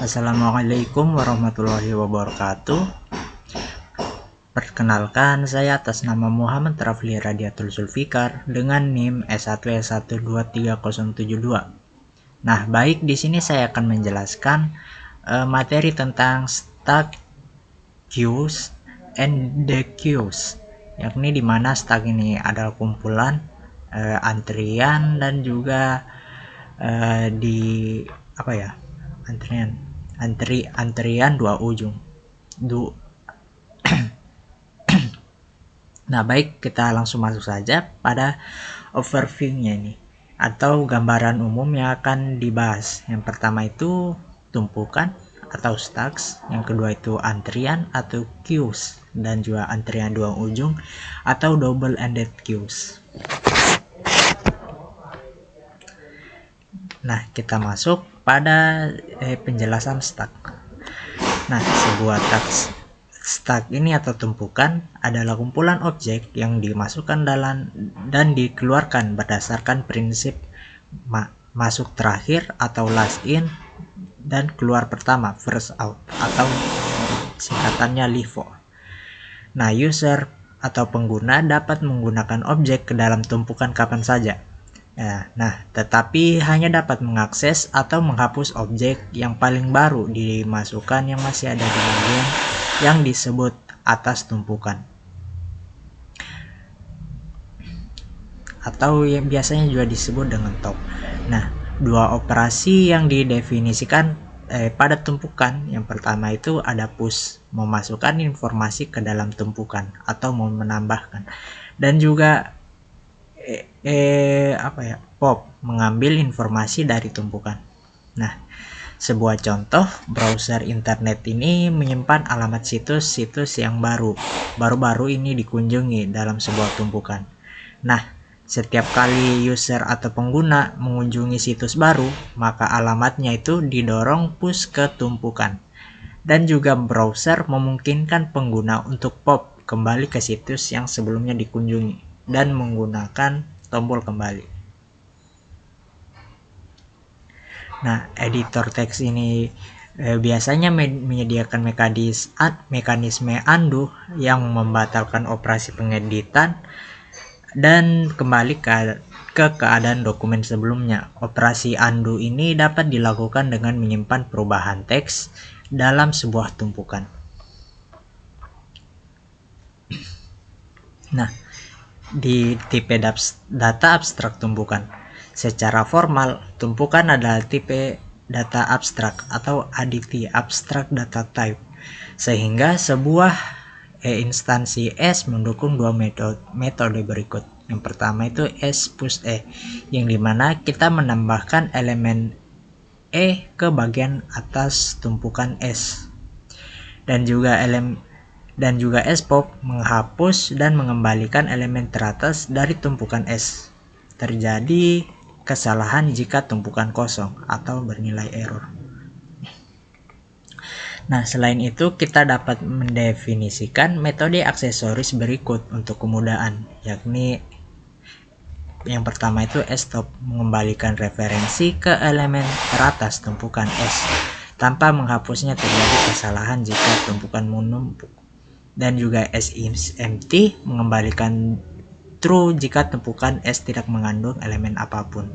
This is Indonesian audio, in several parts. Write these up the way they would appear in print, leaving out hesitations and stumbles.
Assalamualaikum warahmatullahi wabarakatuh. Perkenalkan, saya atas nama Muhammad Rafli Radiatul Zulfikar dengan NIM S1S1233072. Nah, baik, di sini saya akan menjelaskan materi tentang stack queues and the queues, yakni di mana stack ini adalah kumpulan antrian dan juga antrian dua ujung. Nah, baik, kita langsung masuk saja pada overview-nya ini atau gambaran umum yang akan dibahas. Yang pertama itu tumpukan atau stacks, yang kedua itu antrian atau queues, dan juga antrian dua ujung atau double ended queues. Nah, kita masuk pada penjelasan stack. Nah, sebuah stack ini atau tumpukan adalah kumpulan objek yang dimasukkan dalam dan dikeluarkan berdasarkan prinsip masuk terakhir atau last in dan keluar pertama first out atau singkatannya LIFO. Nah, user atau pengguna dapat menggunakan objek ke dalam tumpukan kapan saja. Nah, tetapi hanya dapat mengakses atau menghapus objek yang paling baru dimasukkan yang masih ada di bagian yang disebut atas tumpukan, atau yang biasanya juga disebut dengan top. Nah, dua operasi yang didefinisikan pada tumpukan, yang pertama itu ada push, memasukkan informasi ke dalam tumpukan atau menambahkan, dan juga pop, mengambil informasi dari tumpukan. Nah, sebuah contoh, browser internet ini menyimpan alamat situs-situs yang baru-baru ini dikunjungi dalam sebuah tumpukan. Nah, setiap kali user atau pengguna mengunjungi situs baru, maka alamatnya itu didorong push ke tumpukan. Dan juga browser memungkinkan pengguna untuk pop kembali ke situs yang sebelumnya dikunjungi dan menggunakan tombol kembali. Nah, editor teks ini biasanya menyediakan mekanisme undo yang membatalkan operasi pengeditan dan kembali ke keadaan dokumen sebelumnya. Operasi undo ini dapat dilakukan dengan menyimpan perubahan teks dalam sebuah tumpukan. Nah, di tipe data abstrak tumpukan. Secara formal, tumpukan adalah tipe data abstrak atau ADT, Abstract Data Type, sehingga sebuah instansi S mendukung dua metode berikut. Yang pertama itu S push E, yang dimana kita menambahkan elemen E ke bagian atas tumpukan S, dan juga S-pop, menghapus dan mengembalikan elemen teratas dari tumpukan S. Terjadi kesalahan jika tumpukan kosong atau bernilai error. Nah, selain itu kita dapat mendefinisikan metode aksesoris berikut untuk kemudahan, yakni yang pertama itu S-stop, mengembalikan referensi ke elemen teratas tumpukan S tanpa menghapusnya terjadi kesalahan jika tumpukan menumpuk. Dan juga S-empty, mengembalikan true jika tumpukan S tidak mengandung elemen apapun.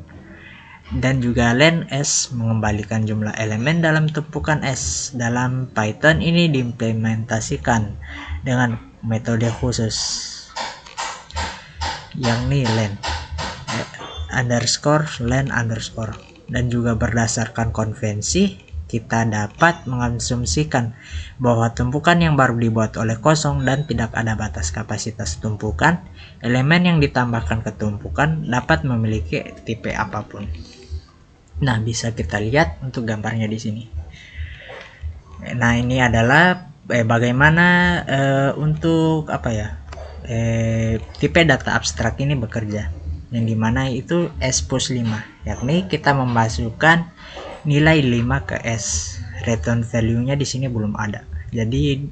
Dan juga len S, mengembalikan jumlah elemen dalam tumpukan S. Dalam Python ini diimplementasikan dengan metode khusus, yakni len _len_. Dan juga berdasarkan konvensi, kita dapat mengasumsikan bahwa tumpukan yang baru dibuat oleh kosong dan tidak ada batas kapasitas tumpukan. Elemen yang ditambahkan ke tumpukan dapat memiliki tipe apapun. Nah, bisa kita lihat untuk gambarnya di sini. Nah, ini adalah bagaimana untuk tipe data abstrak ini bekerja, yang dimana itu S push 5, yakni kita memasukkan nilai 5 ke S. Return value-nya di sini belum ada. Jadi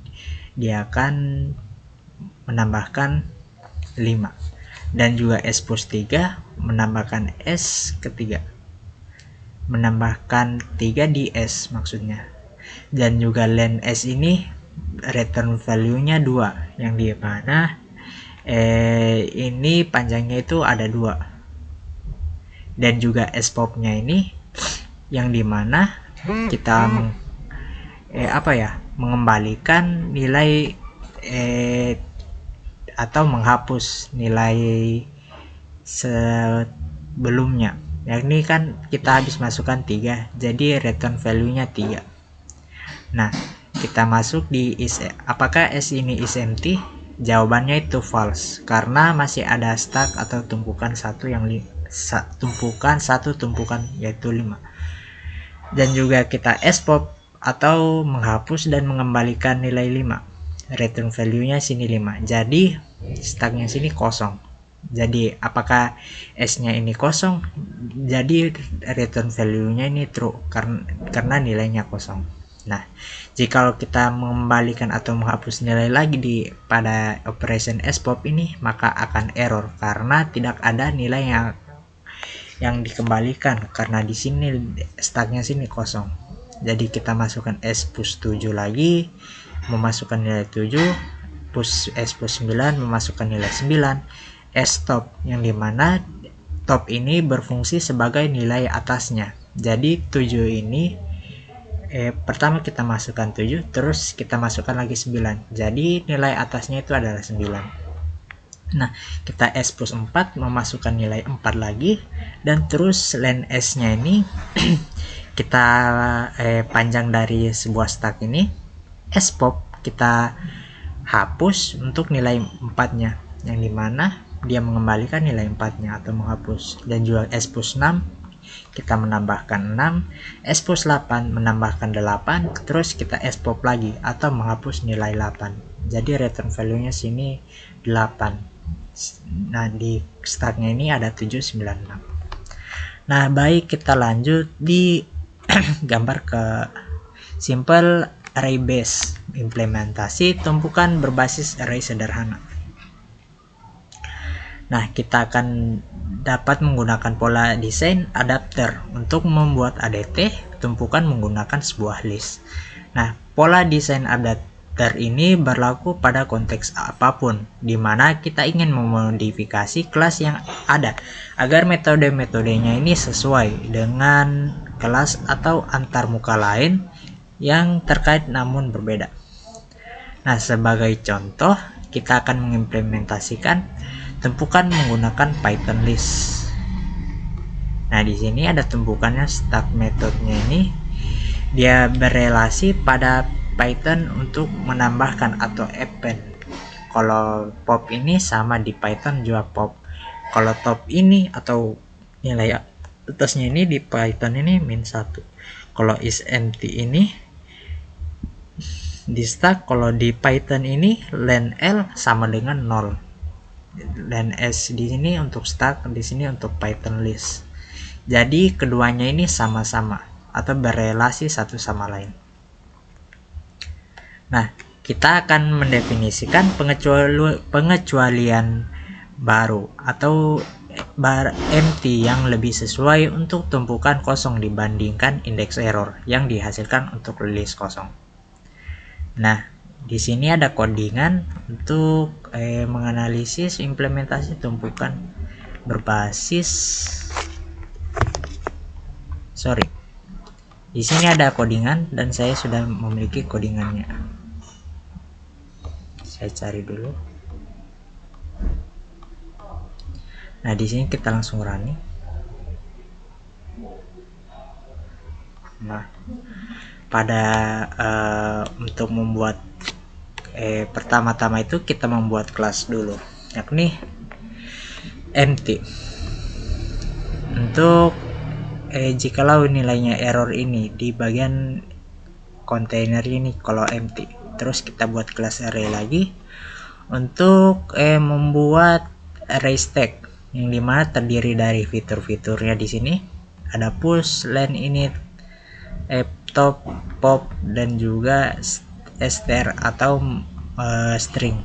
dia akan menambahkan 5. Dan juga S push 3 menambahkan S ketiga. Menambahkan 3 di S maksudnya. Dan juga len s ini return value nya 2, yang di mana ini panjangnya itu ada 2. Dan juga spop nya ini yang dimana kita mengembalikan nilai atau menghapus nilai sebelumnya. Yang ini kan kita habis masukkan 3, jadi return value nya 3. Nah, kita masuk di apakah S ini is empty? Jawabannya itu false, karena masih ada stack atau tumpukan satu tumpukan yaitu 5. Dan juga kita spop atau menghapus dan mengembalikan nilai 5. Return value nya sini 5, jadi stacknya sini kosong. Jadi apakah S nya ini kosong, jadi return value nya ini true karena nilainya kosong. Nah, jika kita mengembalikan atau menghapus nilai lagi pada operation spop ini, maka akan error karena tidak ada nilai yang dikembalikan, karena di sini stacknya sini kosong. Jadi kita masukkan S plus 7 lagi, memasukkan nilai 7, S plus 9 memasukkan nilai 9, S top, yang dimana top ini berfungsi sebagai nilai atasnya. Jadi 7 ini pertama kita masukkan 7, terus kita masukkan lagi 9, jadi nilai atasnya itu adalah 9. Nah, kita S plus 4 memasukkan nilai 4 lagi, dan terus len S nya ini kita panjang dari sebuah stack ini, spop kita hapus untuk nilai 4 nya, yang dimana dia mengembalikan nilai 4 nya atau menghapus. Dan juga S plus 6 kita menambahkan 6, S plus 8 menambahkan 8, terus kita spop lagi atau menghapus nilai 8, jadi return value nya sini 8. Nah, di stacknya ini ada 7, 9, 6. Nah, baik, kita lanjut di gambar ke simple array base, implementasi tumpukan berbasis array sederhana. Nah, kita akan dapat menggunakan pola desain adapter untuk membuat ADT tumpukan menggunakan sebuah list. Nah, pola desain adapter ini berlaku pada konteks apapun, di mana kita ingin memodifikasi kelas yang ada agar metode-metodenya ini sesuai dengan kelas atau antarmuka lain yang terkait namun berbeda. Nah, sebagai contoh, kita akan mengimplementasikan tumpukan menggunakan Python list. Nah, di sini ada tumpukannya, stack metodenya ini dia berelasi pada Python untuk menambahkan atau append. Kalau pop ini sama di Python juga pop. Kalau top ini atau nilai atasnya ini di Python ini -1. Kalau is empty ini di stack, kalau di Python ini len L sama dengan 0. Dan S di sini untuk stack, di sini untuk Python list. Jadi keduanya ini sama-sama atau berelasi satu sama lain. Nah, kita akan mendefinisikan pengecualian baru atau empty yang lebih sesuai untuk tumpukan kosong dibandingkan indeks error yang dihasilkan untuk list kosong. Nah, di sini ada codingan untuk menganalisis implementasi tumpukan berbasis. Di sini ada codingan dan saya sudah memiliki codingannya. Saya cari dulu. Nah, di sini kita langsung running. Nah, pada untuk membuat pertama-tama itu kita membuat kelas dulu, yakni empty. Untuk jikalau nilainya error ini di bagian kontainer ini kalau empty, terus kita buat kelas array lagi untuk membuat array stack yang dimana terdiri dari fitur-fiturnya. Di sini ada push, len, init, top, pop, dan juga str atau string.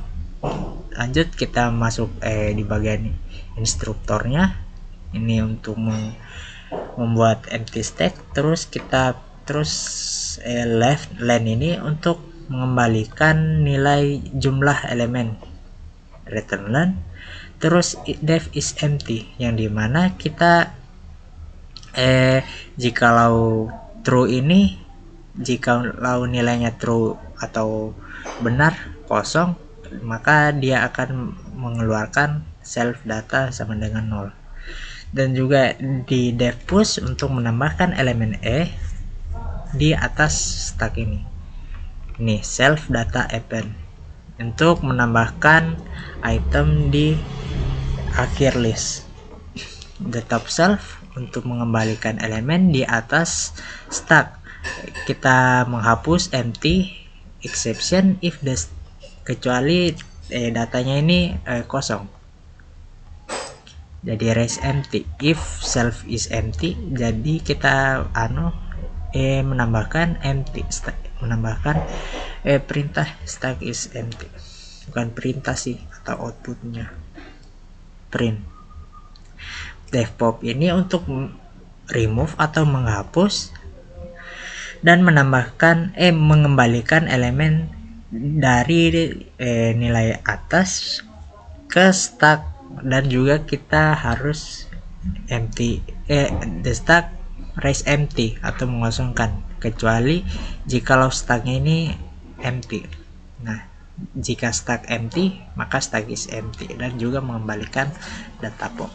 Lanjut kita masuk di bagian instrukturnya ini untuk membuat empty stack, terus kita terus left len ini untuk mengembalikan nilai jumlah elemen, return len. Terus def is empty, yang dimana kita jikalau true ini, jikalau nilainya true atau benar kosong, maka dia akan mengeluarkan self data sama dengan 0. Dan juga di def push untuk menambahkan elemen di atas stack ini self data append untuk menambahkan item di akhir list. The top self untuk mengembalikan elemen di atas stack. Kita menghapus empty exception if the kecuali datanya ini kosong. Jadi raise empty if self is empty. Jadi kita menambahkan empty stack, menambahkan perintah stack is empty, bukan perintah sih, atau outputnya print. Def pop ini untuk remove atau menghapus dan menambahkan mengembalikan elemen dari nilai atas ke stack, dan juga kita harus empty the stack raise empty atau mengosongkan, kecuali jikalau stacknya ini empty. Nah, jika stack empty maka stack is empty, dan juga mengembalikan data pop.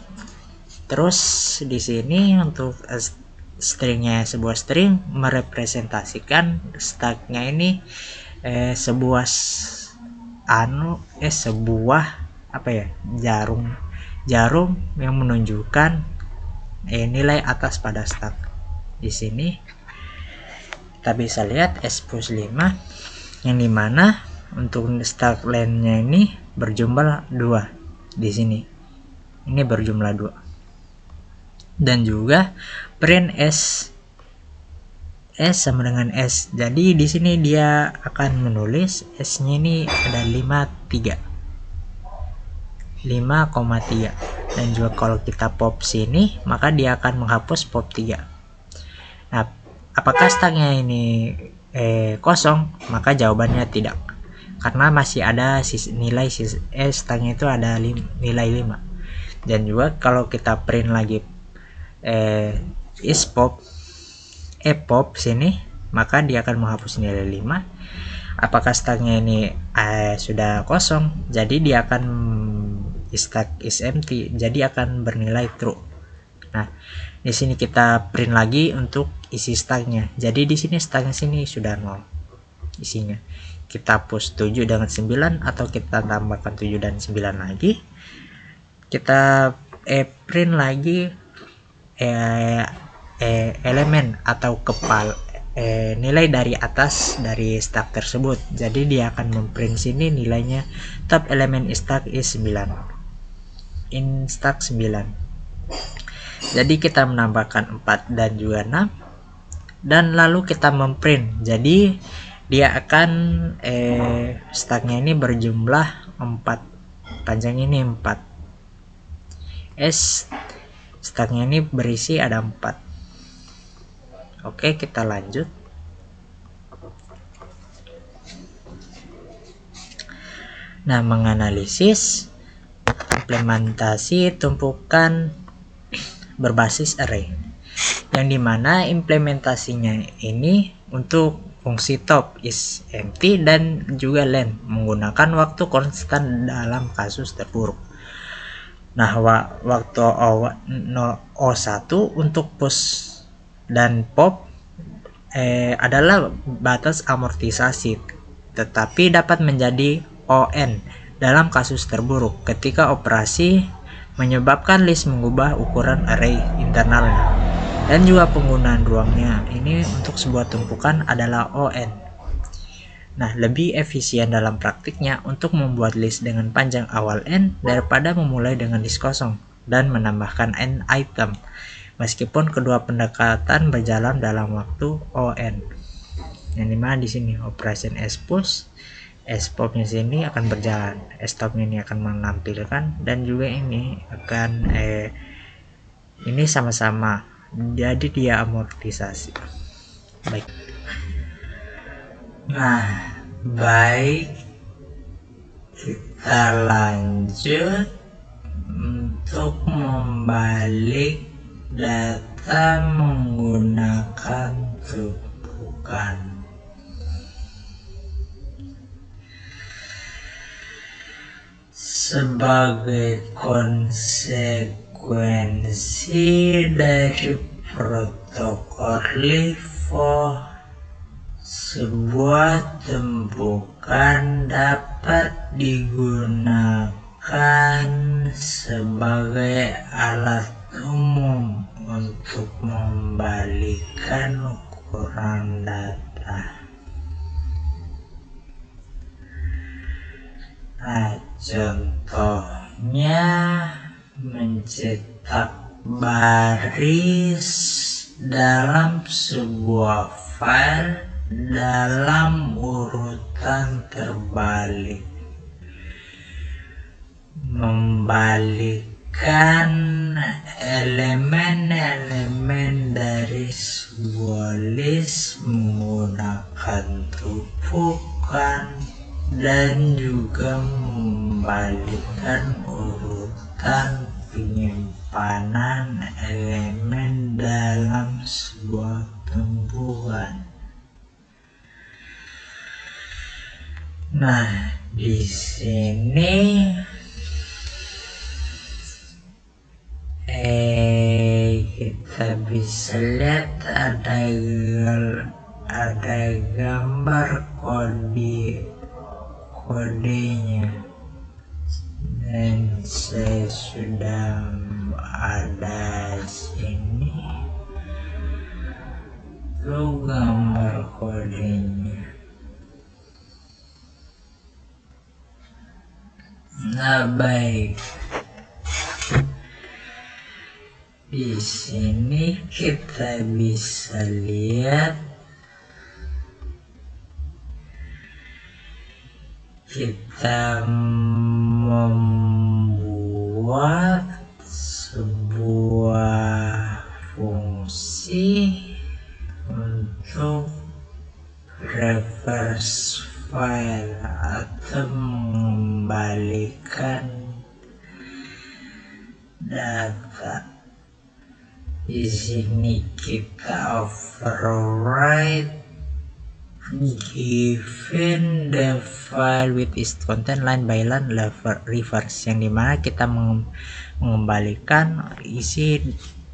Terus di sini untuk stringnya, sebuah string merepresentasikan stacknya ini sebuah jarum yang menunjukkan nilai atas pada stack. Di sini kita bisa lihat s+5, yang dimana untuk stack len-nya ini berjumlah 2. Di sini ini berjumlah 2, dan juga print s sama dengan s. Jadi di sini dia akan menulis s-nya ini ada 5,3, dan juga kalau kita pop sini maka dia akan menghapus pop 3. Nah, apakah stacknya ini kosong? Maka jawabannya tidak, karena masih ada nilai stacknya itu ada nilai 5. Dan juga kalau kita print lagi is pop pop sini, maka dia akan menghapus nilai 5. Apakah stacknya ini sudah kosong? Jadi dia akan stack is empty, jadi akan bernilai true. Nah, di sini kita print lagi untuk isi stacknya. Jadi di sini stacknya sini sudah 0 isinya. Kita push 7 dengan 9, atau kita tambahkan 7 dan 9 lagi. Kita print lagi elemen atau nilai dari atas dari stack tersebut. Jadi dia akan memprint sini nilainya top element stack is 9, in stack 9. Jadi kita menambahkan 4 dan juga 6, dan lalu kita memprint. Jadi dia akan stacknya ini berjumlah 4, panjang ini 4, stacknya ini berisi ada 4. Oke, kita lanjut. Nah, menganalisis implementasi tumpukan berbasis array, yang dimana implementasinya ini untuk fungsi top is empty dan juga len menggunakan waktu konstan dalam kasus terburuk. Nah, waktu O1 untuk push dan pop adalah batas amortisasi, tetapi dapat menjadi ON dalam kasus terburuk ketika operasi menyebabkan list mengubah ukuran array internalnya, dan juga penggunaan ruangnya ini untuk sebuah tumpukan adalah ON. Nah, lebih efisien dalam praktiknya untuk membuat list dengan panjang awal n daripada memulai dengan list kosong dan menambahkan n item, meskipun kedua pendekatan berjalan dalam waktu ON. Yang dimana di sini operation s-push, s-popnya sini akan berjalan, s-stopnya ini akan menampilkan, dan juga ini akan ini sama-sama, jadi dia amortisasi. Baik. Nah, baik, kita lanjut untuk membalik data menggunakan tumpukan. Sebagai konsekuensi dari protokol LIFO, sebuah tumpukan dapat digunakan sebagai alat umum untuk membalikan ukuran data. Nah, contohnya mencetak baris dalam sebuah file dalam urutan terbalik, membalikkan elemen-elemen dari sebuah list menggunakan tumpukan, dan juga membalikkan urutan penyimpanan elemen dalam sebuah tumpukan. Nah, di sini kita bisa lihat ada gambar kodenya, dan saya sudah ada sini tuh gambar kodenya. Nah, baik, di sini kita bisa lihat kita membuat sebuah fungsi untuk reverse file atau mengembalikan data. Di sini kita override given the file with its content line by line reverse, yang dimana kita mengembalikan isi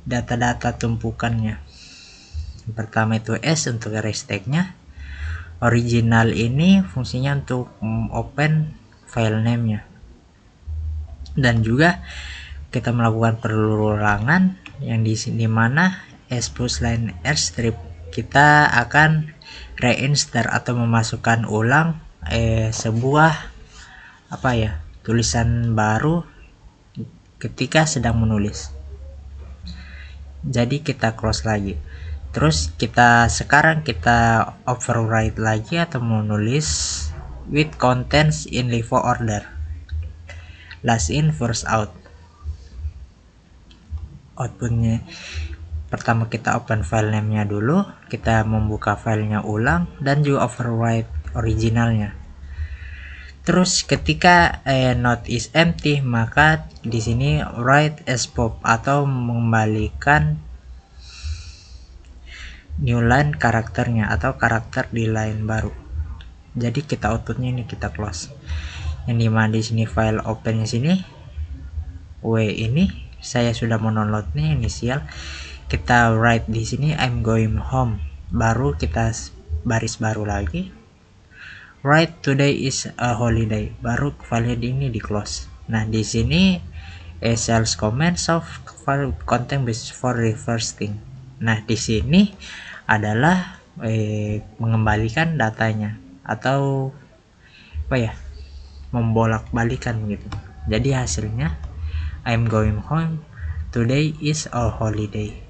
data-data tumpukannya. Yang pertama itu S untuk erase tag-nya. Original ini fungsinya untuk open file name-nya, dan juga kita melakukan perulangan yang di sini mana S plus line R strip kita akan reinsert atau memasukkan ulang sebuah tulisan baru ketika sedang menulis. Jadi kita close lagi, terus sekarang kita override lagi atau menulis with contents in LIFO order, last in first out. Outputnya pertama kita open file name-nya dulu, kita membuka filenya ulang, dan juga override originalnya. Terus ketika not is empty, maka di sini write as pop atau mengembalikan new line karakternya atau karakter di line baru. Jadi kita outputnya ini kita close. Yang dimana di sini file opennya sini W ini saya sudah mendownloadnya inisial. Kita write di sini I'm going home, baru kita baris baru lagi write today is a holiday, baru file ini di close. Nah, di sini sales comments of file content basis for reversing. Nah, di sini adalah mengembalikan datanya atau membolak-balikan gitu. Jadi hasilnya I'm going home, today is a holiday.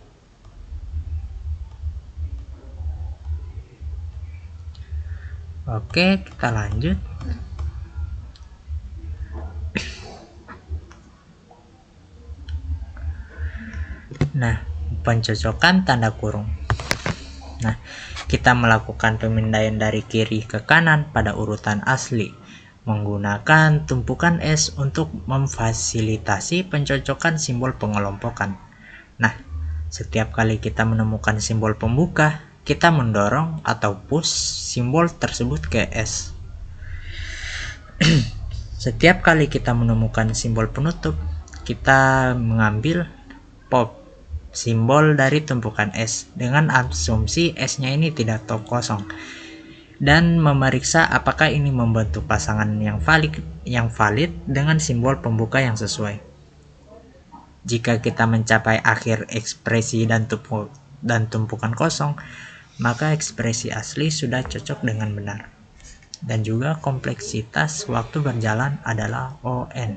Oke, kita lanjut. Nah, pencocokan tanda kurung. Nah, kita melakukan pemindaian dari kiri ke kanan pada urutan asli menggunakan tumpukan S untuk memfasilitasi pencocokan simbol pengelompokan. Nah, setiap kali kita menemukan simbol pembuka, kita mendorong atau push simbol tersebut ke S. Setiap kali kita menemukan simbol penutup, kita mengambil pop simbol dari tumpukan S dengan asumsi S-nya ini tidak kosong dan memeriksa apakah ini membentuk pasangan yang valid dengan simbol pembuka yang sesuai. Jika kita mencapai akhir ekspresi dan tumpukan kosong, maka ekspresi asli sudah cocok dengan benar. Dan juga kompleksitas waktu berjalan adalah ON.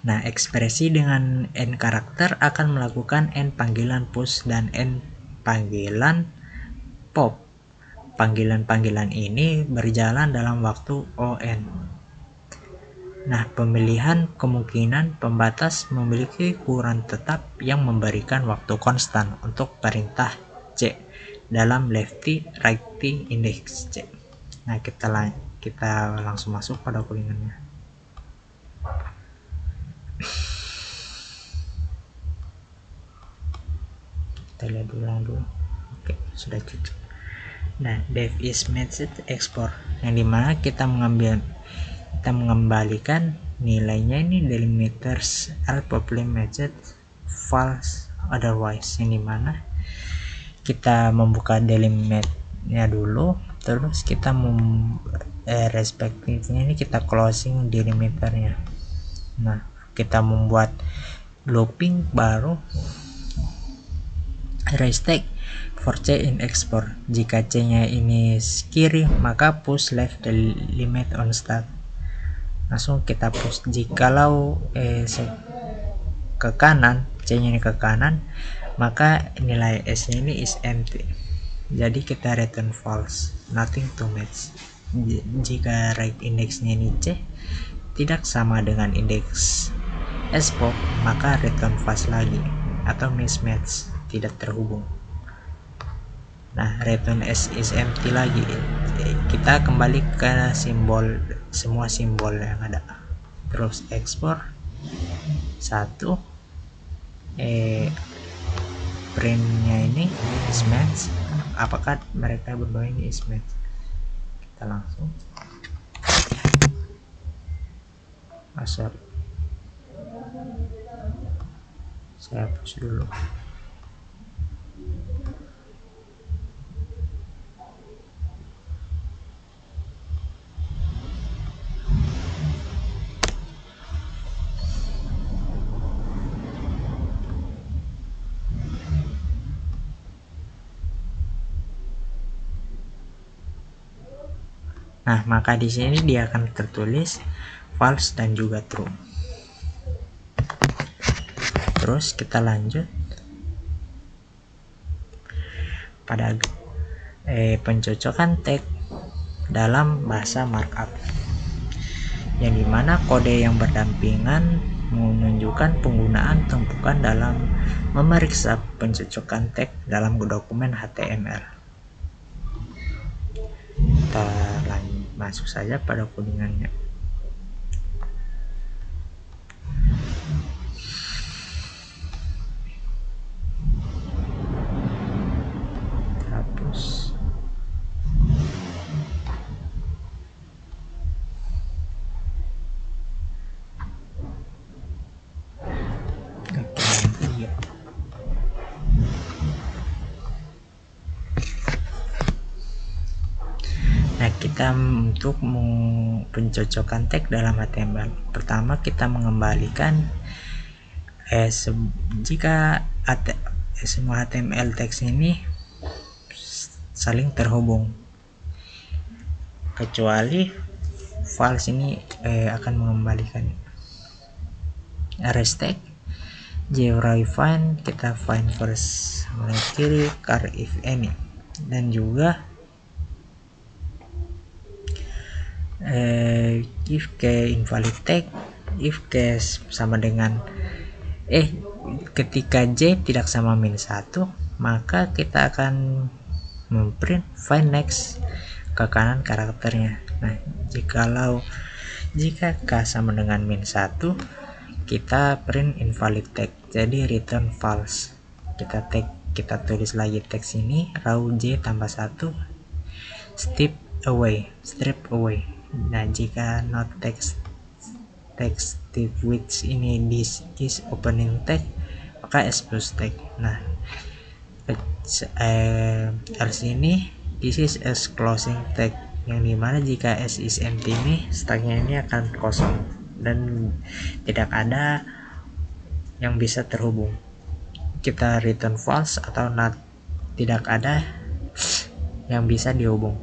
Nah, ekspresi dengan N karakter akan melakukan N panggilan push dan N panggilan pop. Panggilan-panggilan ini berjalan dalam waktu ON. Nah, pemilihan kemungkinan pembatas memiliki ukuran tetap yang memberikan waktu konstan untuk perintah C dalam lefty righty index C. Nah, kita langsung masuk pada codingannya. Kita lihat dulu. Oke, sudah cocok. Nah, def is message export yang dimana kita mengembalikan nilainya ini delimiters are public message false otherwise, yang dimana kita membuka delimitnya dulu, terus kita respektifnya ini kita closing delimiternya. Nah, kita membuat looping baru restate for C in export. Jika C nya ini kiri, maka push left the limit on start. Langsung kita push. Jikalau ke kanan, C nya ini ke kanan, maka nilai S nya ini is empty. Jadi kita return false, nothing to match. Jika right index nya ini C tidak sama dengan indeks S pop, maka return false lagi atau mismatch, tidak terhubung. Nah, return S is empty lagi. Kita kembali ke semua simbol yang ada. Terus export 1 printnya ini is match. Apakah mereka berdua ini is match? Kita langsung sorry, saya hapus dulu. Nah, maka di sini dia akan tertulis false dan juga true. Terus kita lanjut pada pencocokan tag dalam bahasa markup, yang dimana kode yang berdampingan menunjukkan penggunaan tumpukan dalam memeriksa pencocokan tag dalam dokumen HTML. Kita masuk saja pada codingannya. Hapus. Nah, kita untuk pencocokan tag dalam HTML, pertama kita mengembalikan jika semua HTML teks ini saling terhubung, kecuali false ini akan mengembalikan restate refine, kita find first mulai kiri car if any, dan juga if ke invalid tag, if ke sama dengan ketika J tidak sama -1, maka kita akan memprint find next ke kanan karakternya. Nah, jika k sama dengan -1, kita print invalid tag, jadi return false. Kita tulis lagi teks ini, raw j tambah 1 strip away. Nah, jika not text tip which ini this is opening tag, maka s plus tag. Nah, else ini this is s closing tag, yang dimana jika s is empty ini stagnya ini akan kosong dan tidak ada yang bisa terhubung. Kita return false atau not, tidak ada yang bisa dihubung.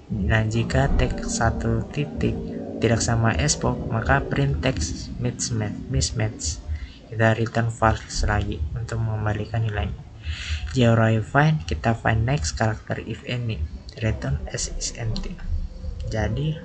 Nah, jika tag 1 titik tidak sama s-pop, maka print text mismatch. Kita return false lagi untuk mengembalikan nilainya. Jika find, kita find next karakter if any, return s is empty. Jadi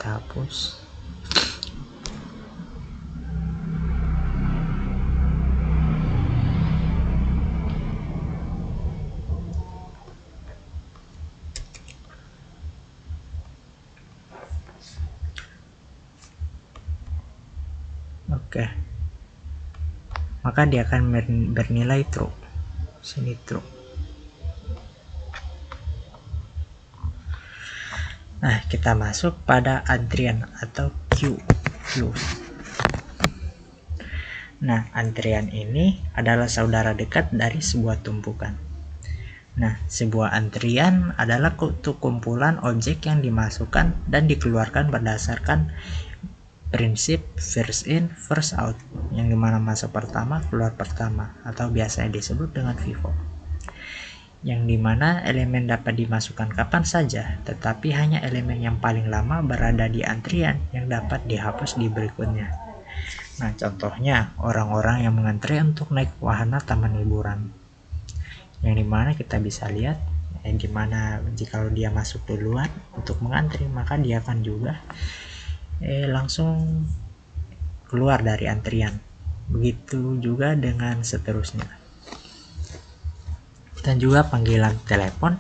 hapus. Oke. Maka dia akan bernilai true. Sini true. Nah, kita masuk pada antrian atau queue. Nah, antrian ini adalah saudara dekat dari sebuah tumpukan. Nah, sebuah antrian adalah kumpulan objek yang dimasukkan dan dikeluarkan berdasarkan prinsip first in, first out, yang dimana masuk pertama, keluar pertama, atau biasanya disebut dengan FIFO. Yang dimana elemen dapat dimasukkan kapan saja, tetapi hanya elemen yang paling lama berada di antrian yang dapat dihapus di berikutnya. Nah, contohnya orang-orang yang mengantri untuk naik wahana taman hiburan, yang dimana kita bisa lihat dimana jika dia masuk duluan untuk mengantri, maka dia akan juga langsung keluar dari antrian. Begitu juga dengan seterusnya. Dan juga panggilan telepon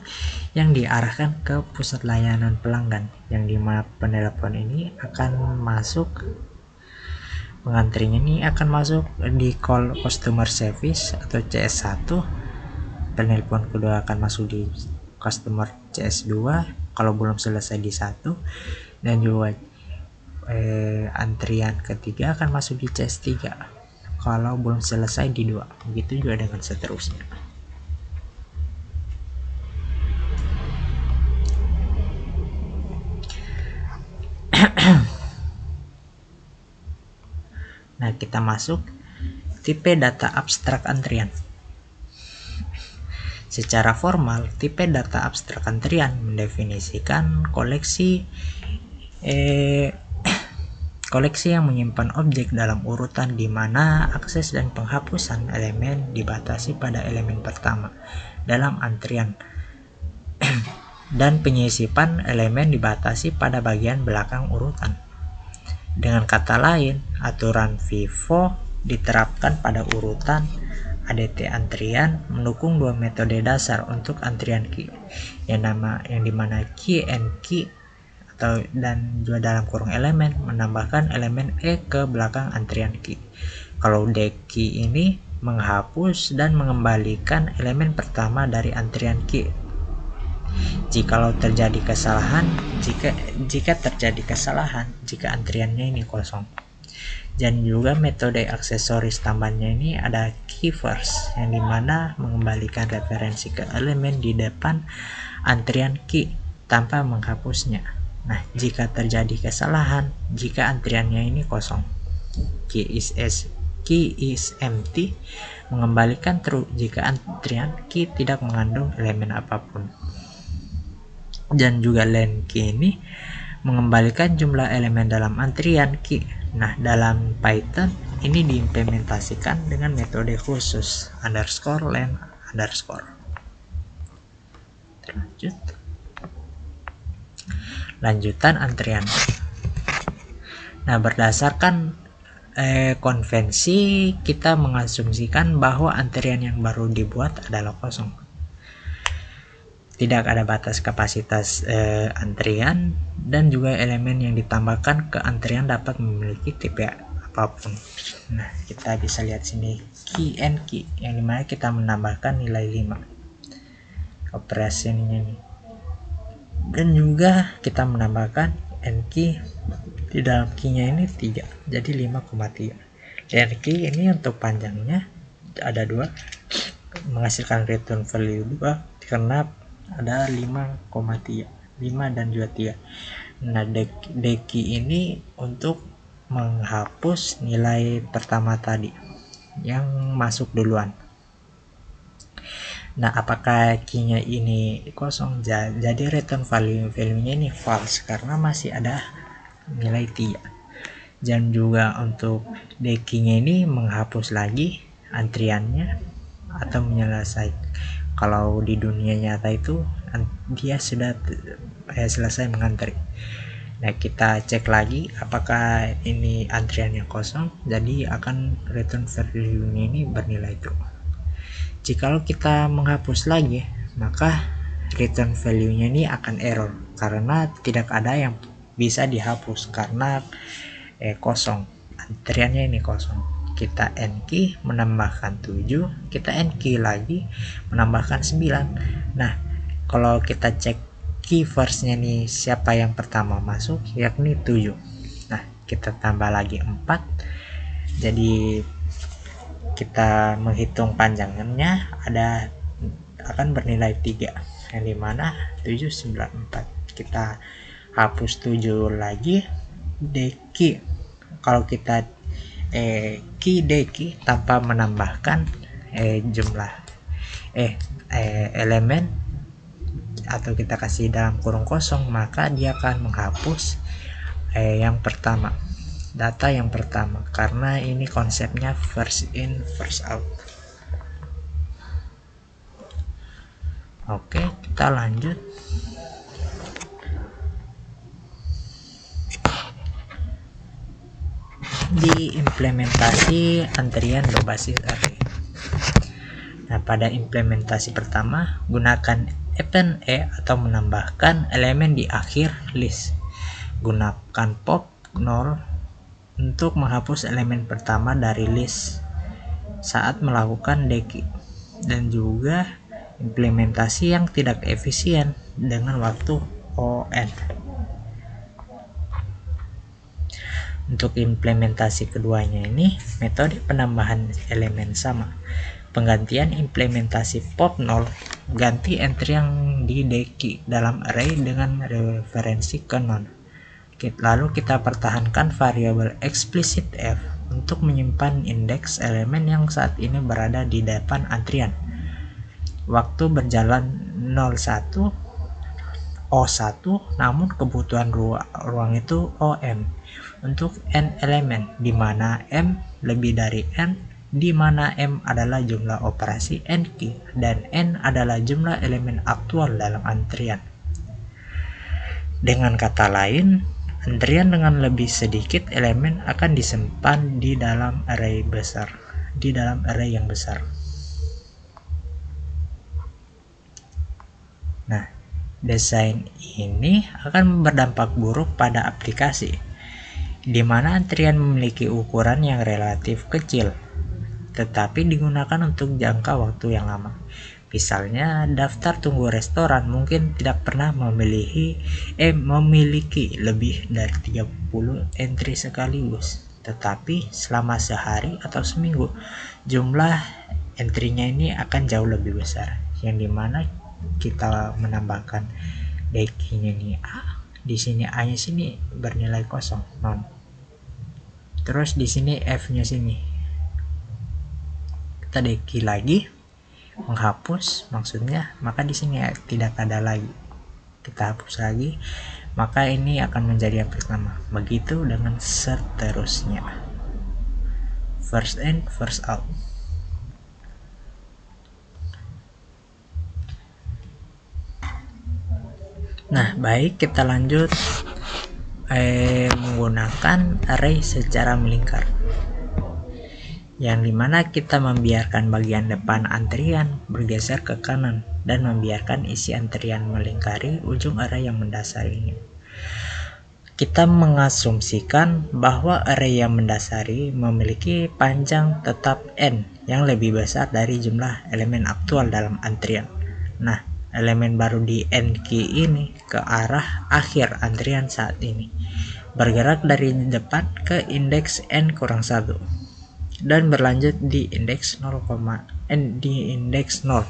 yang diarahkan ke pusat layanan pelanggan, yang dimana penelepon ini akan masuk, pengantrinya ini akan masuk di call customer service atau CS1, penelpon kedua akan masuk di customer CS2 kalau belum selesai di 1, dan juga antrian ketiga akan masuk di CS3 kalau belum selesai di 2. Begitu juga dengan seterusnya. Nah, kita masuk tipe data abstrak antrian. Secara formal, tipe data abstrak antrian mendefinisikan koleksi yang menyimpan objek dalam urutan di mana akses dan penghapusan elemen dibatasi pada elemen pertama dalam antrian dan penyisipan elemen dibatasi pada bagian belakang urutan. Dengan kata lain, aturan FIFO diterapkan pada urutan ADT antrian mendukung dua metode dasar untuk antrian key, yang dimana key and key dan juga dalam kurung elemen menambahkan elemen ke belakang antrian key. Kalau key ini menghapus dan mengembalikan elemen pertama dari antrian key. Jika terjadi kesalahan, jika antriannya ini kosong. Dan juga metode aksesoris tambahnya ini ada key first, yang dimana mengembalikan referensi ke elemen di depan antrian key tanpa menghapusnya. Nah, jika terjadi kesalahan, jika antriannya ini kosong, key is S key is empty mengembalikan true jika antrian key tidak mengandung elemen apapun. Dan juga len key ini mengembalikan jumlah elemen dalam antrian key. Nah, dalam Python ini diimplementasikan dengan metode khusus underscore len underscore. Lanjutan antrian. Nah, berdasarkan konvensi kita mengasumsikan bahwa antrian yang baru dibuat adalah kosong. Tidak ada batas kapasitas antrian dan juga elemen yang ditambahkan ke antrian dapat memiliki tipe apapun. Nah, kita bisa lihat sini key and key yang dimana kita menambahkan nilai 5 operasinya ini. Dan juga kita menambahkan and key di dalam key-nya ini 3, jadi 5,3. Dan key ini untuk panjangnya ada 2, menghasilkan return value 2 karena ada 5,3, 5 dan juga 3. Nah, key ini untuk menghapus nilai pertama tadi yang masuk duluan. Nah, apakah key-nya ini kosong? Jadi return value-nya ini false karena masih ada nilai 3. Dan juga untuk key-nya ini menghapus lagi antriannya atau menyelesaikan. Kalau di dunia nyata itu dia sudah selesai mengantri. Nah, kita cek lagi apakah ini antrian yang kosong, jadi akan return value-nya ini bernilai true. Jikalau kita menghapus lagi, maka return value-nya ini akan error karena tidak ada yang bisa dihapus karena kosong, antriannya ini kosong. Kita end key menambahkan 7, kita end key lagi menambahkan 9. Nah, kalau kita cek key first-nya nih siapa yang pertama masuk, yakni 7. Nah, kita tambah lagi 4, jadi kita menghitung panjangnya akan bernilai 3, yang dimana 7, 9, 4. Kita hapus 7 lagi key. Kalau kita key tanpa menambahkan jumlah elemen atau kita kasih dalam kurung kosong, maka dia akan menghapus yang pertama, data yang pertama, karena ini konsepnya first in first out. Oke, kita lanjut. Di implementasi antrian berbasis array. Nah, pada implementasi pertama, gunakan append atau menambahkan elemen di akhir list. Gunakan pop 0 untuk menghapus elemen pertama dari list saat melakukan key. Dan juga implementasi yang tidak efisien dengan waktu on. Untuk implementasi keduanya ini, metode penambahan elemen sama. Penggantian implementasi pop 0, ganti entry yang di key dalam array dengan referensi ke non. Lalu kita pertahankan variabel explicit f untuk menyimpan indeks elemen yang saat ini berada di depan antrian. Waktu berjalan 01 O1, namun kebutuhan ruang itu OM untuk n elemen, di mana M lebih dari n, di mana M adalah jumlah operasi n key dan n adalah jumlah elemen aktual dalam antrian. Dengan kata lain, antrian dengan lebih sedikit elemen akan disimpan di dalam array besar, di dalam array yang besar. Nah, desain ini akan berdampak buruk pada aplikasi, di mana antrian memiliki ukuran yang relatif kecil, tetapi digunakan untuk jangka waktu yang lama. Misalnya, daftar tunggu restoran mungkin tidak pernah memiliki lebih dari 30 entry sekaligus, tetapi selama sehari atau seminggu, jumlah entry-nya ini akan jauh lebih besar, yang dimana kita menambahkan key-nya ini A, di sini A-nya sini bernilai kosong, non. Terus di sini F-nya sini kita deki lagi, menghapus maksudnya, maka di sini tidak ada lagi, kita hapus lagi, maka ini akan menjadi yang pertama. Begitu dengan seterusnya, first in first out. Nah, baik, kita lanjut menggunakan array secara melingkar, yang dimana kita membiarkan bagian depan antrian bergeser ke kanan dan membiarkan isi antrian melingkari ujung array yang mendasarinya. Kita mengasumsikan bahwa array yang mendasari memiliki panjang tetap n yang lebih besar dari jumlah elemen aktual dalam antrian. Nah, elemen baru di n key ini ke arah akhir antrian saat ini, bergerak dari depan ke indeks n-1 dan berlanjut di indeks 0, di indeks 0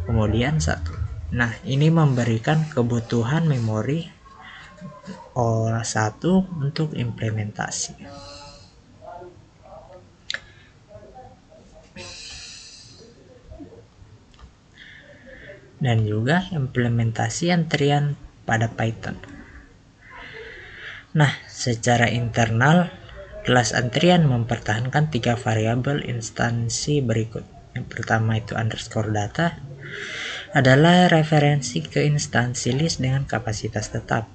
kemudian 1. Nah, ini memberikan kebutuhan memori O1 untuk implementasi. Dan juga implementasi antrian pada Python. Nah, secara internal, kelas antrian mempertahankan 3 variabel instansi berikut. Yang pertama itu underscore data, adalah referensi ke instansi list dengan kapasitas tetap.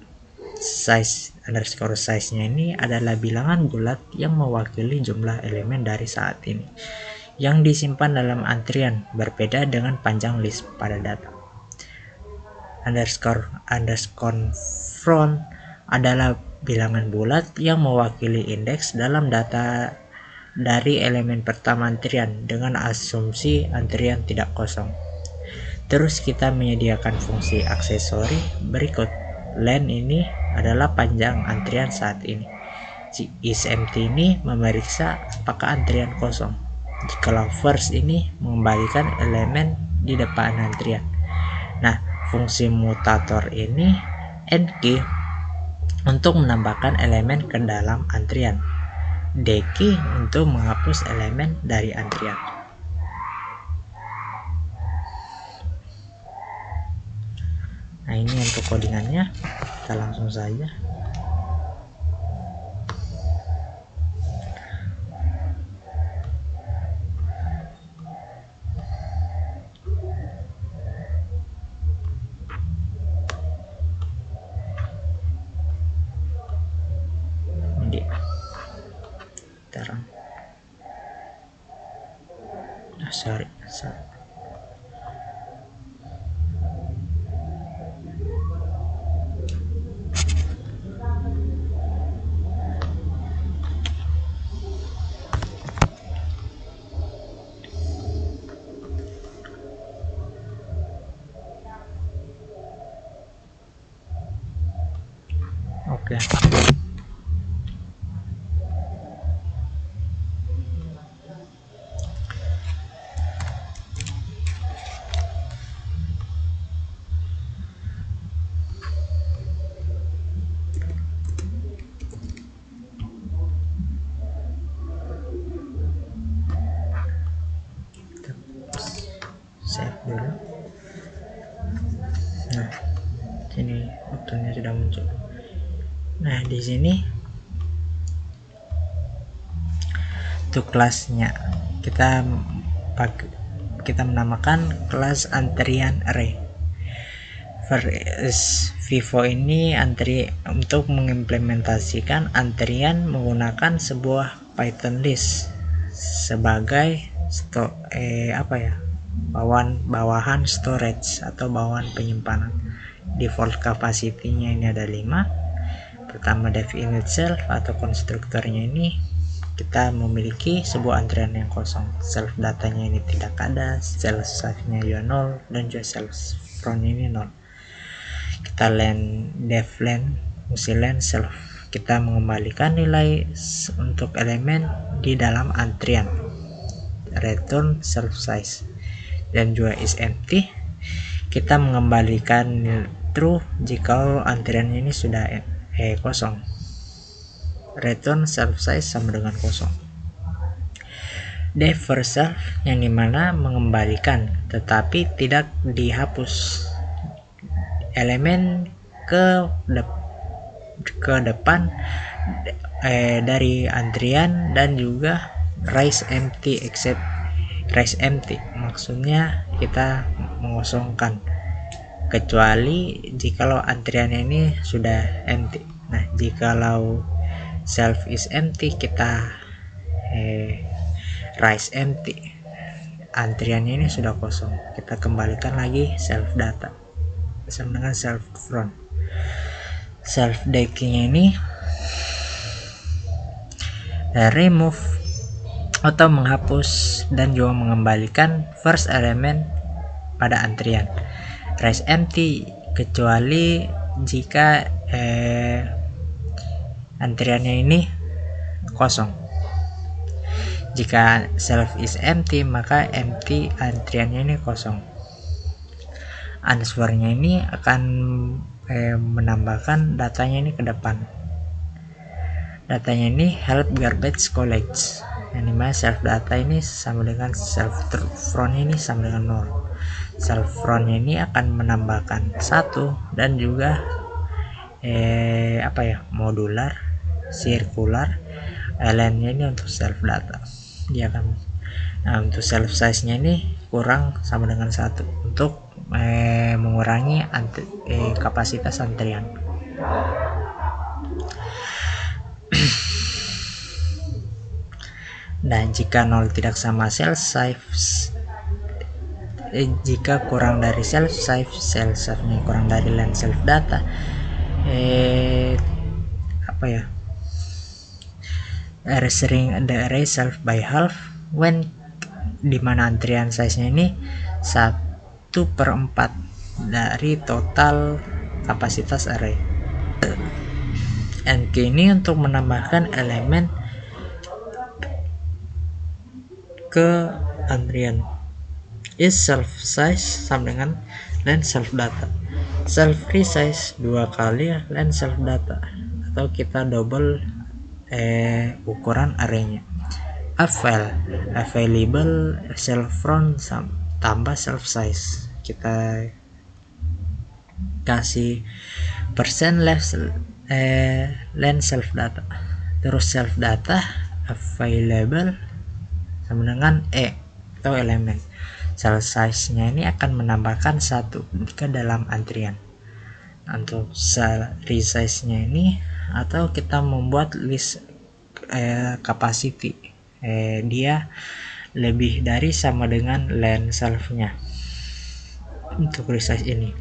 Size underscore size-nya ini adalah bilangan bulat yang mewakili jumlah elemen dari saat ini yang disimpan dalam antrian, berbeda dengan panjang list pada data. Underscore front adalah bilangan bulat yang mewakili indeks dalam data dari elemen pertama antrian dengan asumsi antrian tidak kosong. Terus kita menyediakan fungsi aksesori berikut. Len ini adalah panjang antrian saat ini. isEmpty ini memeriksa apakah antrian kosong. Jikalau first ini mengembalikan elemen di depan antrian. Nah, fungsi mutator ini nkey untuk menambahkan elemen ke dalam antrian, dkey untuk menghapus elemen dari antrian. Nah, ini untuk codingannya, kita langsung saja. Sorry. Oke. Save dulu. Nah, sini buttonnya sudah muncul. Nah, di sini untuk kelasnya kita menamakan kelas antrian array. Vivo ini untuk mengimplementasikan antrian menggunakan sebuah Python list sebagai bawahan storage atau bawahan penyimpanan. Default capacity-nya ini ada 5. Pertama, def init self atau konstruktornya ini kita memiliki sebuah antrian yang kosong. Self datanya ini tidak ada, self size-nya juga 0, dan juga self front ini 0. Kita def len, fungsi len self, kita mengembalikan nilai untuk elemen di dalam antrian, return self size, dan juga isEmpty kita mengembalikan true jika antriannya ini sudah kosong, return self size sama dengan kosong. defer self yang dimana mengembalikan tetapi tidak dihapus elemen ke depan dari antrian, dan juga raise empty except raise empty, maksudnya kita mengosongkan kecuali jikalau antriannya ini sudah empty. Nah, jikalau self is empty, kita raise empty, antriannya ini sudah kosong, kita kembalikan lagi self data sama dengan self front. Self decay ini remove atau menghapus dan juga mengembalikan first element pada antrian. Raise empty kecuali jika antriannya ini kosong. Jika self is empty, maka empty antriannya ini kosong. Answernya ini akan menambahkan datanya ini ke depan. Datanya ini help garbage collect, yang dimana self data ini sama dengan self front ini sama dengan 0. Self frontnya ini akan menambahkan 1 dan juga modular, circular element ini untuk self data. Dia akan untuk self size nya ini kurang sama dengan 1 untuk mengurangi kapasitas antrian. Dan jika 0 tidak sama self size, jika kurang dari self size nya kurang dari len self data, reserving the array self by half when dimana antrian size nya ini 1/4 dari total kapasitas array. NQ ini untuk menambahkan elemen ke antrian. Is self size sama dengan len self data. Self resize 2 kali len self data, atau kita double ukuran arraynya. Available self front tambah self size, kita kasih persen len self data, terus self data available sama dengan atau elemen. Self size nya ini akan menambahkan 1 jika dalam antrian. Untuk self resize nya ini, atau kita membuat list capacity, dia lebih dari sama dengan len self nya. Untuk resize ini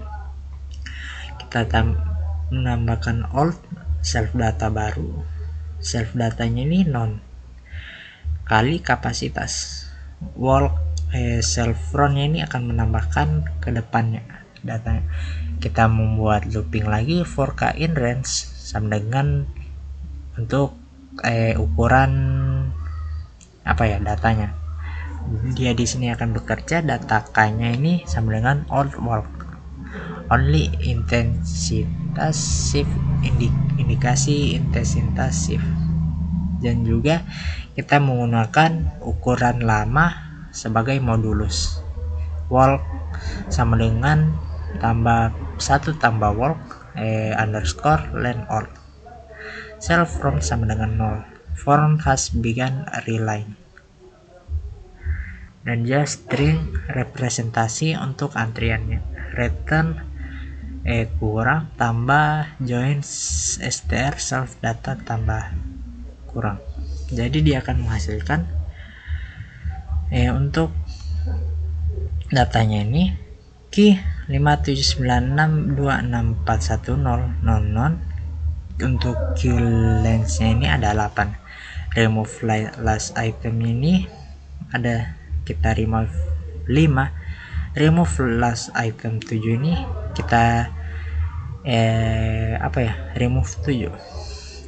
kita menambahkan old self data baru, self datanya ini non kali kapasitas. Walk self frontnya ini akan menambahkan ke depannya datanya. Kita membuat looping lagi for k in range sama dengan untuk ukuran datanya. Dia di sini akan bekerja, data k-nya ini sama dengan old walk. Only intensitas shift, indikasi intensitas shift. Dan juga kita menggunakan ukuran lama sebagai modulus. Walk sama dengan tambah 1 tambah walk underscore len old. Self front sama dengan 0. Form has begun reline. Dan juga string representasi untuk antriannya. Return kurang tambah join str self data tambah kurang. Jadi dia akan menghasilkan untuk datanya ini key 57962641000. Untuk queue length nya ini ada 8. Remove last item ini ada kita remove 5. Remove last item 7 ini kita remove 7.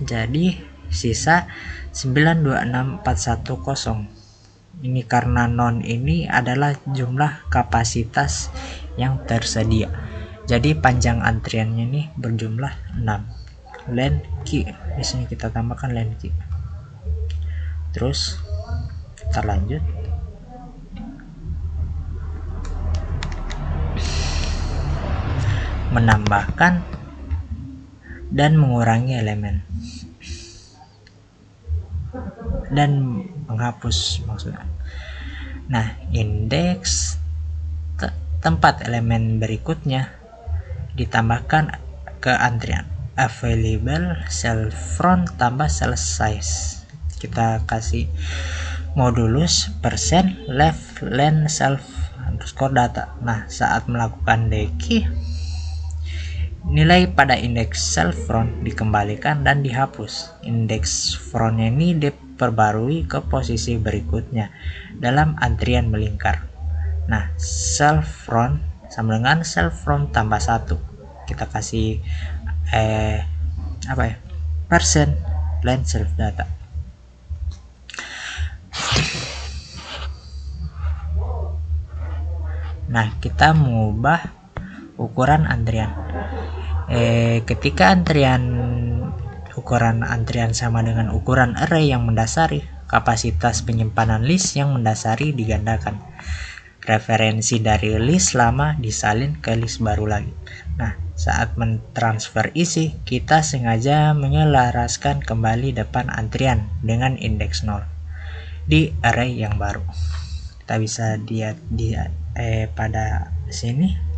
Jadi sisa 926410. Ini karena non ini adalah jumlah kapasitas yang tersedia. Jadi panjang antriannya ini berjumlah 6. Len key di sini kita tambahkan len key. Terus kita lanjut. menambahkan dan mengurangi elemen, dan menghapus maksudnya. Nah, indeks tempat elemen berikutnya ditambahkan ke antrian available cell front tambah cell size. Kita kasih modulus persen left len self underscore data. Nah, saat melakukan deki, nilai pada indeks cell front dikembalikan dan dihapus. Indeks frontnya ini diperbarui ke posisi berikutnya dalam antrian melingkar. Nah, cell front sama dengan cell front tambah 1. Kita kasih persen len self data. Nah, kita mengubah ukuran antrian. Ketika ukuran antrian sama dengan ukuran array yang mendasari, kapasitas penyimpanan list yang mendasari digandakan. Referensi dari list lama disalin ke list baru lagi. Nah, saat mentransfer isi, kita sengaja menyelaraskan kembali depan antrian dengan indeks 0 di array yang baru. Kita bisa lihat pada sini.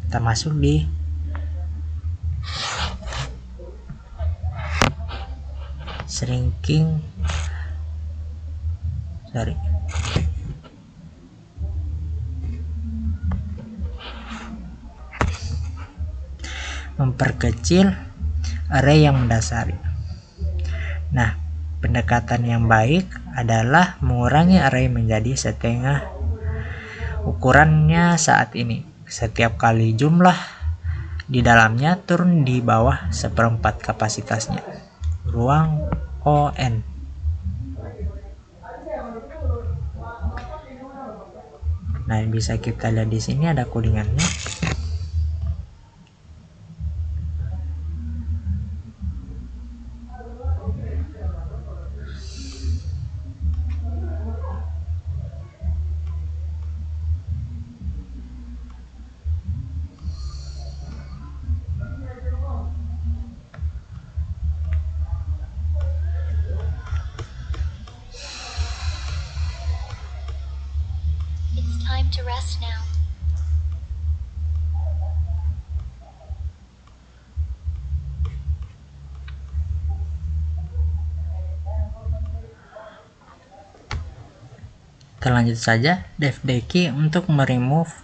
Kita masuk di shrinking, memperkecil array yang mendasari. Nah, pendekatan yang baik adalah mengurangi array menjadi setengah ukurannya saat ini. Setiap kali jumlah di dalamnya turun di bawah 1/4 kapasitasnya. Ruang ON. Nah, bisa kita lihat di sini ada codingannya. Time to rest now. Kita lanjut saja devdeki untuk meremove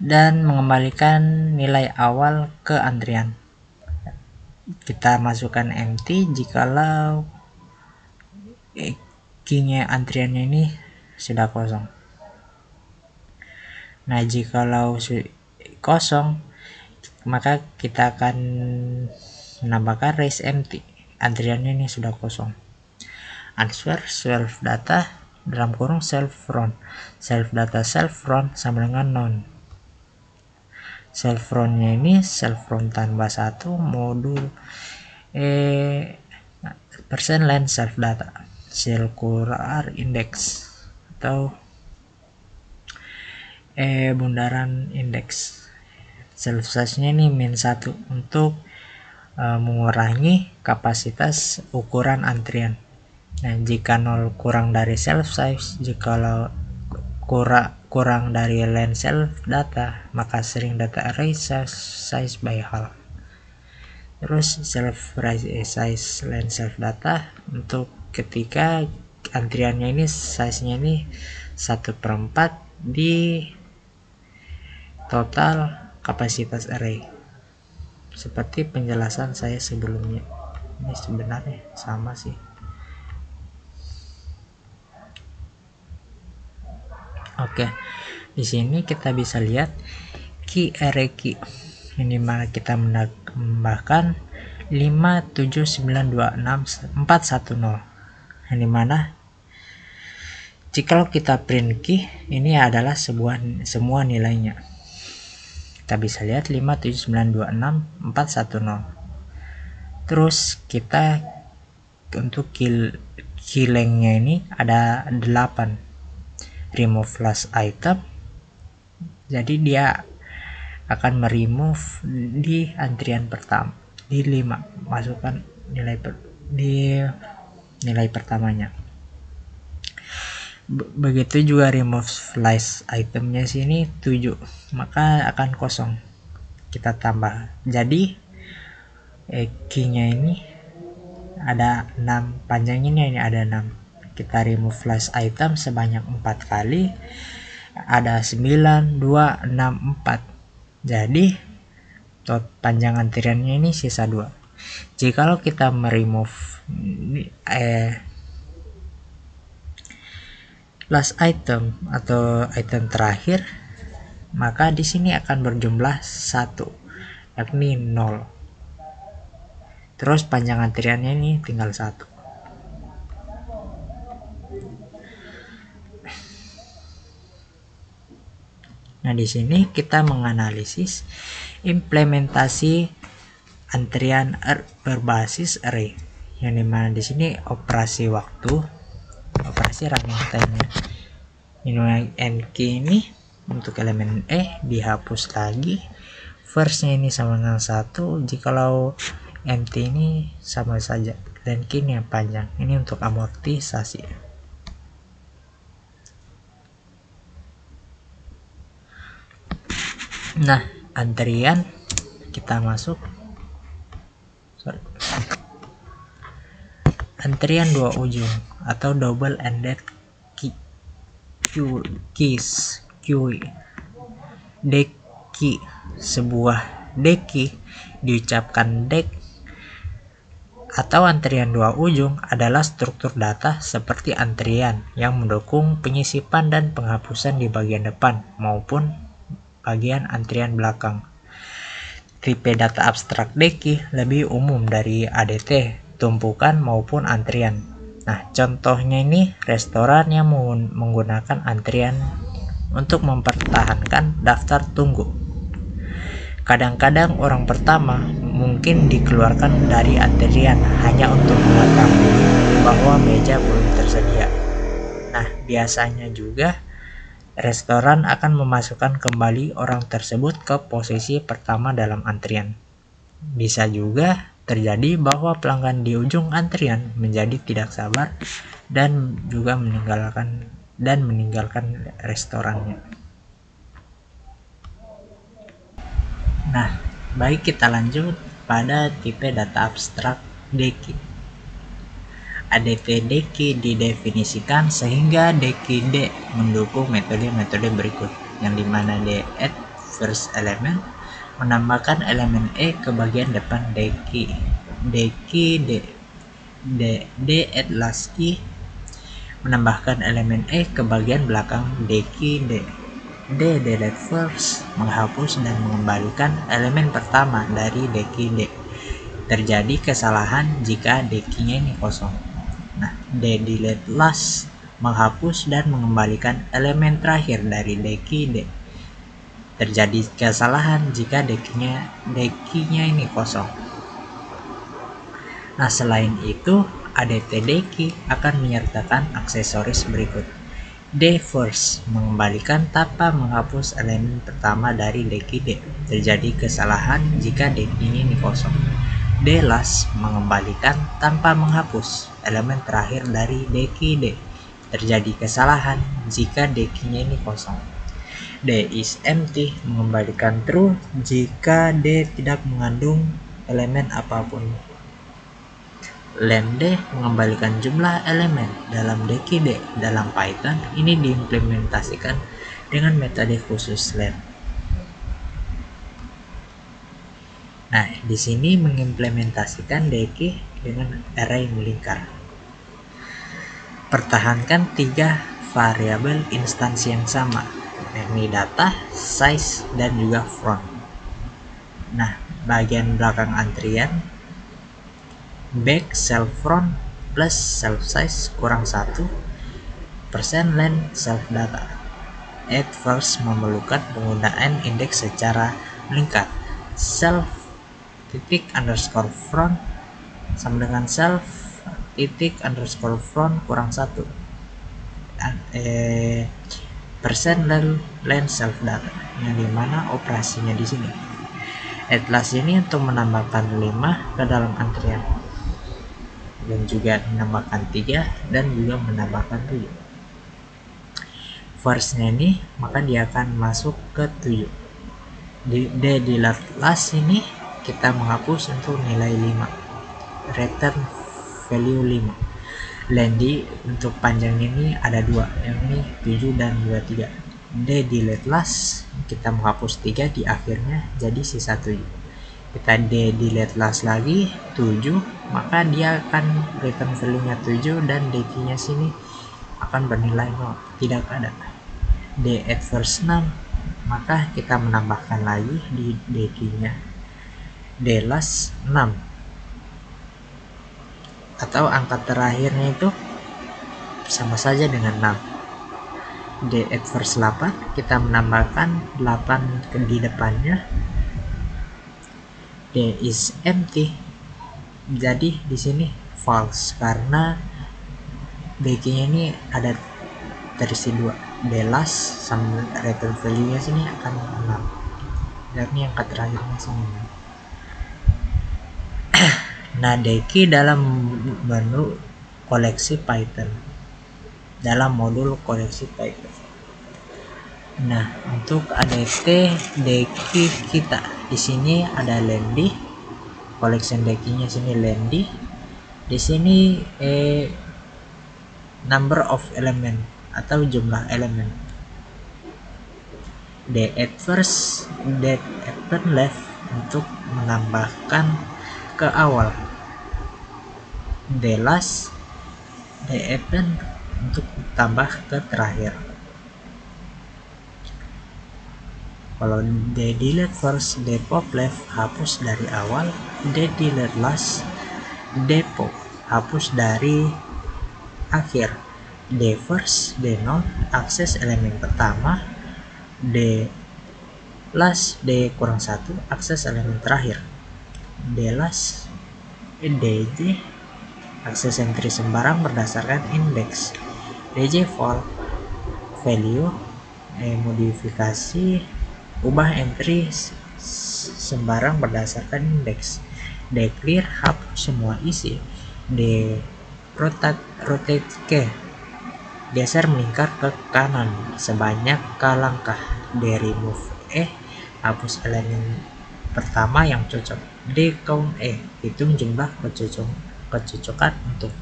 dan mengembalikan nilai awal ke antrian. Kita masukkan empty jikalau key-nya antriannya ini sudah kosong. Nah, jikalau kosong, maka kita akan menambahkan raise empty. Antriannya ini sudah kosong. Answer self data dalam kurung self front. Self data self front sama dengan none. Self frontnya ini self front tambah 1 modul persen len self data circular index atau bundaran indeks. Self size nya ini min 1 untuk mengurangi kapasitas ukuran antrian. Nah, jika 0 kurang dari self size, jika kurang dari len self data, maka string data array size by half. Terus self size len self data untuk ketika antriannya ini size nya ini 1/4 di total kapasitas array, seperti penjelasan saya sebelumnya. Ini sebenarnya sama sih. Oke, di sini kita bisa lihat key array key, ini mana kita menambahkan 57926 410, ini mana jika kita print key ini adalah semua nilainya. Kita bisa lihat 57926 410. Terus kita untuk key length-nya ini ada 8. Remove last item. Jadi dia akan meremove di antrian pertama di 5. Masukkan di nilai pertamanya. Begitu juga remove last itemnya sini 7, maka akan kosong. Kita tambah. Jadi key-nya ini ada 6, panjangnya ini ada 6. Kita remove last item sebanyak 4 kali. Ada 9, 2, 6, 4. Jadi panjang antriannya ini sisa 2. Jikalau kita meremove last item atau item terakhir, maka di sini akan berjumlah 1, yakni 0. Terus panjang antriannya ini tinggal 1. Nah, di sini kita menganalisis implementasi antrian berbasis array, yang dimana di sini operasi waktu, operasi running time-nya. Ini key ini untuk elemen dihapus lagi. First-nya ini sama dengan 1, jikalau empty ini sama saja, dan key ini yang panjang. Ini untuk amortisasi. Nah, antrian kita masuk. Antrian 2 ujung atau double ended keys. Deki, sebuah deki diucapkan dek atau antrian 2 ujung adalah struktur data seperti antrian yang mendukung penyisipan dan penghapusan di bagian depan maupun bagian antrian belakang. Tipe data abstrak deki lebih umum dari ADT, tumpukan maupun antrian. Nah, contohnya ini restoran yang menggunakan antrian untuk mempertahankan daftar tunggu. Kadang-kadang orang pertama mungkin dikeluarkan dari antrian hanya untuk mengetahui bahwa meja belum tersedia. Nah, biasanya juga restoran akan memasukkan kembali orang tersebut ke posisi pertama dalam antrian. Bisa juga terjadi bahwa pelanggan di ujung antrian menjadi tidak sabar dan juga meninggalkan restorannya. Nah, baik, kita lanjut pada tipe data abstrak deki. ADT deki didefinisikan sehingga deki D mendukung metode-metode berikut, yang dimana D add first element menambahkan elemen ke bagian depan deki D add last key menambahkan elemen ke bagian belakang deki D delete first menghapus dan mengembalikan elemen pertama dari deki D. Terjadi kesalahan jika dekinya ini kosong. Nah, delete last menghapus dan mengembalikan elemen terakhir dari deki D. Terjadi kesalahan jika dekinya ini kosong. Nah, selain itu, ADT deki akan menyertakan aksesoris berikut. D first mengembalikan tanpa menghapus elemen pertama dari deki D. Terjadi kesalahan jika dekinya ini kosong. D last mengembalikan tanpa menghapus elemen terakhir dari deki D. Terjadi kesalahan jika dekinya ini kosong. D is empty mengembalikan true jika D tidak mengandung elemen apapun. Len D mengembalikan jumlah elemen dalam deki D. Dalam Python ini diimplementasikan dengan metode khusus len. Nah, di sini mengimplementasikan deki dengan array melingkar. Pertahankan 3 variabel instansi yang sama, yakni data, size, dan juga front. Nah, bagian belakang antrian back self front plus self size kurang 1 %len self data. Add first memerlukan penggunaan indeks secara melingkar. Self titik underscore front sama dengan self titik underscore front kurang 1 persen len self data, yang dimana operasinya di sini atlas ini untuk menambahkan 5 ke dalam antrian dan juga menambahkan 3 dan juga menambahkan 7. First-nya ini maka dia akan masuk ke 7. Di last ini kita menghapus untuk nilai 5, return value 5. Landy untuk panjang ini ada 2, yang ini 7 dan 23. Delete last kita menghapus 3 di akhirnya jadi sisa 7. Kita delete last lagi 7, maka dia akan return value nya 7 dan DQ nya sini akan bernilai 0, tidak ada. Add first 6, maka kita menambahkan lagi di DQ nya last 6 atau angka terakhirnya itu sama saja dengan 6. Add first 8, kita menambahkan 8 di depannya. D is empty, jadi di sini false karena DQ-nya ini ada terisi 2. Last sama return value nya sini akan 6, dan ini angka terakhirnya sini. Nah, DQ dalam menu koleksi Python, dalam modul koleksi Python. Nah, untuk ADT DQ kita di sini ada Landy, collection DQ-nya sini Landy. Di sini number of element atau jumlah elemen. Add first, add left untuk menambahkan ke awal. Last, add untuk tambah ke terakhir. Kalau delete first, pop left hapus dari awal, delete last, pop hapus dari akhir. First, not akses elemen pertama, last, kurang 1 akses elemen terakhir. Last, dj akses entry sembarang berdasarkan indeks. dj value modifikasi ubah entry sembarang berdasarkan indeks. Clear hapus semua isi. Rotate ke geser melingkar ke kanan sebanyak K langkah. Remove hapus elemen pertama yang cocok. Count hitung jumlah kecocokan untuk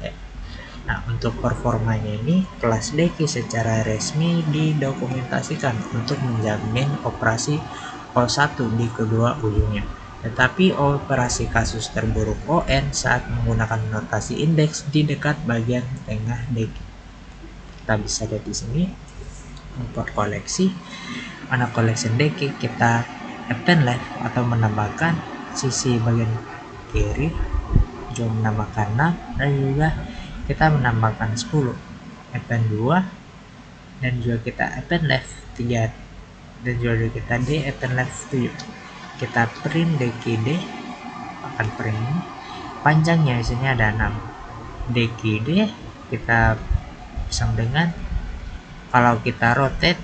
Nah, untuk performanya ini kelas DQ secara resmi didokumentasikan untuk menjamin operasi O1 di kedua ujungnya. Tetapi operasi kasus terburuk ON saat menggunakan notasi indeks di dekat bagian tengah DQ. Kita bisa lihat di sini import koleksi. Mana collection DQ kita append left atau menambahkan sisi bagian kiri, juga menambahkan 6 dan juga kita menambahkan 10, append 2 dan juga kita append left 3 dan juga kita append left 7. Kita print DQD, akan print ini panjangnya di sini ada 6. DQD kita sama dengan kalau kita rotate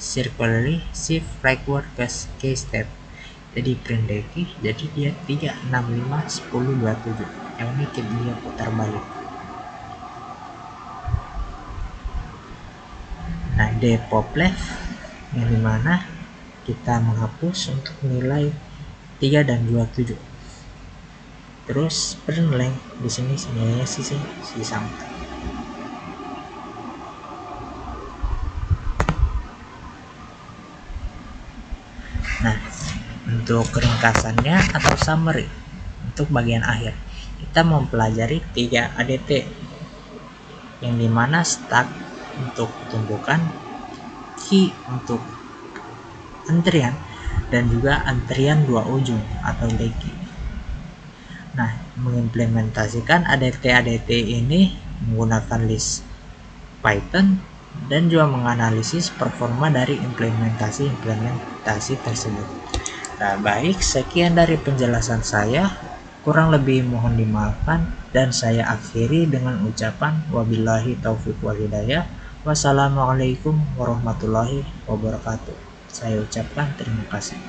circularly shift rightward ke step, jadi print DQ, jadi dia 3, 6, 5, 10, 27. Yang ini dia putar balik. Nah, pop left yang dimana kita menghapus untuk nilai 3 dan 27. Terus print length di sini nilainya si sama. Nah, untuk ringkasannya atau summary untuk bagian akhir, kita mempelajari 3 ADT yang dimana stack untuk tumpukan, key untuk antrian, dan juga antrian dua ujung atau DQ. Nah, mengimplementasikan ADT ini menggunakan list Python dan juga menganalisis performa dari implementasi tersebut. Nah, baik, sekian dari penjelasan saya. Kurang lebih mohon dimaafkan, dan saya akhiri dengan ucapan wabillahi taufiq wal hidayah. Wassalamualaikum warahmatullahi wabarakatuh. Saya ucapkan terima kasih.